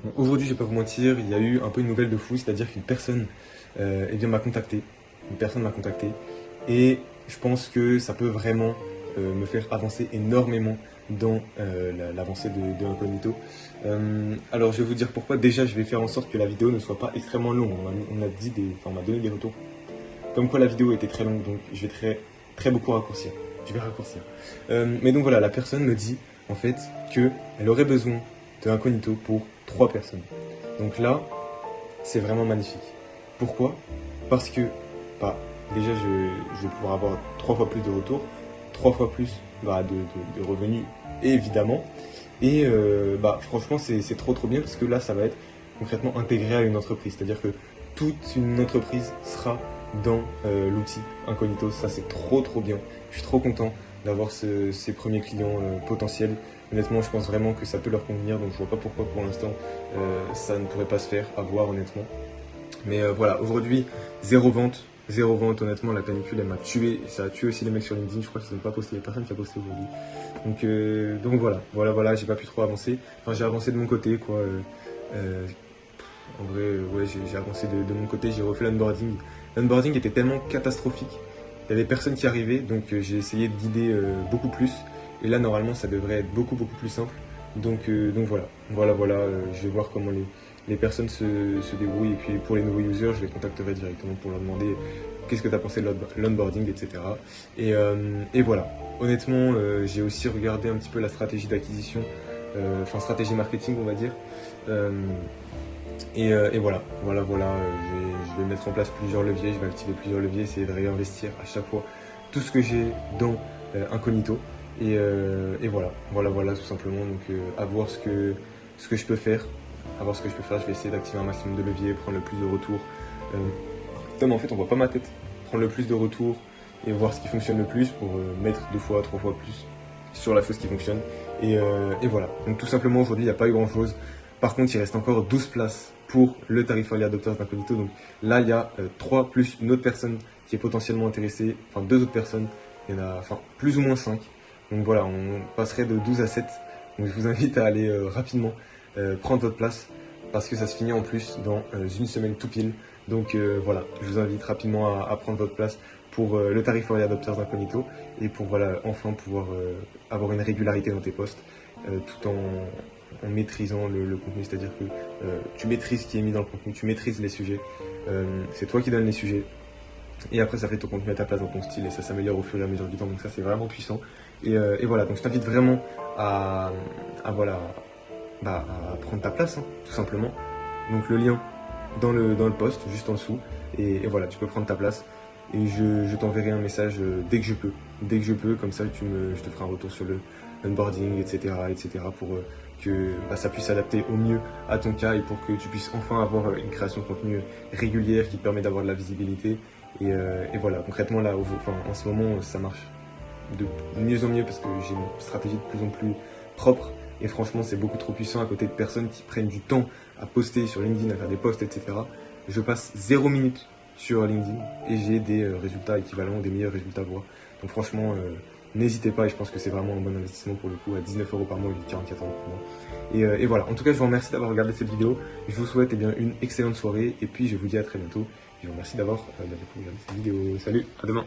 Bon, aujourd'hui, je vais pas vous mentir, il y a eu un peu une nouvelle de fou, c'est-à-dire qu'une personne eh bien, m'a contacté. Une personne m'a contacté. Et je pense que ça peut vraiment me faire avancer énormément dans l'avancée de Incognito. Alors, je vais vous dire pourquoi. Déjà, je vais faire en sorte que la vidéo ne soit pas extrêmement longue. On m'a donné des retours comme quoi la vidéo était très longue, donc je vais très beaucoup raccourcir. Je vais raccourcir. Mais donc voilà, la personne me dit en fait qu'elle aurait besoin de Incognito pour 3 personnes. Donc là, c'est vraiment magnifique. Pourquoi? Parce que bah, déjà, je vais pouvoir avoir 3 fois plus de retours, 3 fois plus de revenus, évidemment. Et franchement, c'est trop bien parce que là, ça va être concrètement intégré à une entreprise. C'est-à-dire que toute une entreprise sera dans l'outil Incognito. Ça, c'est trop bien. Je suis trop content d'avoir ces premiers clients potentiels. Honnêtement, je pense vraiment que ça peut leur convenir. Donc, je vois pas pourquoi pour l'instant ça ne pourrait pas se faire. À voir, honnêtement. Mais voilà, aujourd'hui, zéro vente. Zéro vente, honnêtement, la canicule, elle m'a tué. Ça a tué aussi les mecs sur LinkedIn. Je crois qu'ils n'ont pas posté. Il n'y a personne qui a posté aujourd'hui. Donc voilà, j'ai pas pu trop avancer. Enfin, j'ai avancé de mon côté, quoi. En vrai, ouais, j'ai avancé de mon côté, j'ai refait l'onboarding. L'onboarding était tellement catastrophique. Il y avait personne qui arrivait, donc j'ai essayé de guider beaucoup plus. Et là, normalement, ça devrait être beaucoup plus simple. Donc voilà, je vais voir comment les personnes se débrouillent. Et puis pour les nouveaux users, je les contacterai directement pour leur demander qu'est-ce que tu as pensé de l'onboarding, etc. Et voilà. Honnêtement, j'ai aussi regardé un petit peu la stratégie d'acquisition, enfin stratégie marketing, on va dire. Et voilà, je vais mettre en place plusieurs leviers, je vais activer plusieurs leviers, essayer de réinvestir à chaque fois tout ce que j'ai dans Incognito. Et voilà, tout simplement. Donc à voir ce que je peux faire. À voir ce que je peux faire, je vais essayer d'activer un maximum de leviers, prendre le plus de retours. Putain, mais en fait, on voit pas ma tête. Prendre le plus de retours et voir ce qui fonctionne le plus pour mettre 2 fois, 3 fois plus sur la chose qui fonctionne. Et voilà. Donc tout simplement, aujourd'hui, il n'y a pas eu grand chose. Par contre, il reste encore 12 places pour le tarif Early Adopters d'Incognito. Donc là, il y a 3 plus une autre personne qui est potentiellement intéressée. Enfin, 2 autres personnes. Il y en a plus ou moins 5. Donc voilà, on passerait de 12 à 7. Donc je vous invite à aller rapidement prendre votre place parce que ça se finit en plus dans une semaine tout pile. Donc voilà, je vous invite rapidement à prendre votre place pour le tarif Early Adopters d'Incognito et pour voilà, enfin pouvoir avoir une régularité dans tes posts tout en maîtrisant le contenu, c'est-à-dire que tu maîtrises ce qui est mis dans le contenu, tu maîtrises les sujets, c'est toi qui donnes les sujets, et après ça fait ton contenu à ta place dans ton style, et ça s'améliore au fur et à mesure du temps, donc ça c'est vraiment puissant, et voilà, donc je t'invite vraiment voilà, à prendre ta place, hein, tout simplement, donc le lien dans le post, juste en dessous, et voilà, tu peux prendre ta place, et je t'enverrai un message dès que je peux, comme ça je te ferai un retour sur le onboarding, etc., pour que ça puisse s'adapter au mieux à ton cas et pour que tu puisses enfin avoir une création de contenu régulière qui te permet d'avoir de la visibilité. Et voilà, concrètement là, en ce moment, ça marche de mieux en mieux parce que j'ai une stratégie de plus en plus propre. Et franchement, c'est beaucoup trop puissant à côté de personnes qui prennent du temps à poster sur LinkedIn, à faire des posts, etc. Je passe 0 minutes sur LinkedIn et j'ai des résultats équivalents, des meilleurs résultats voire. Donc franchement, n'hésitez pas et je pense que c'est vraiment un bon investissement pour le coup à 19 € par mois ou 44 € par mois. Et voilà, en tout cas je vous remercie d'avoir regardé cette vidéo. Je vous souhaite une excellente soirée et puis je vous dis à très bientôt. Je vous remercie d'avoir regardé cette vidéo. Salut, à demain.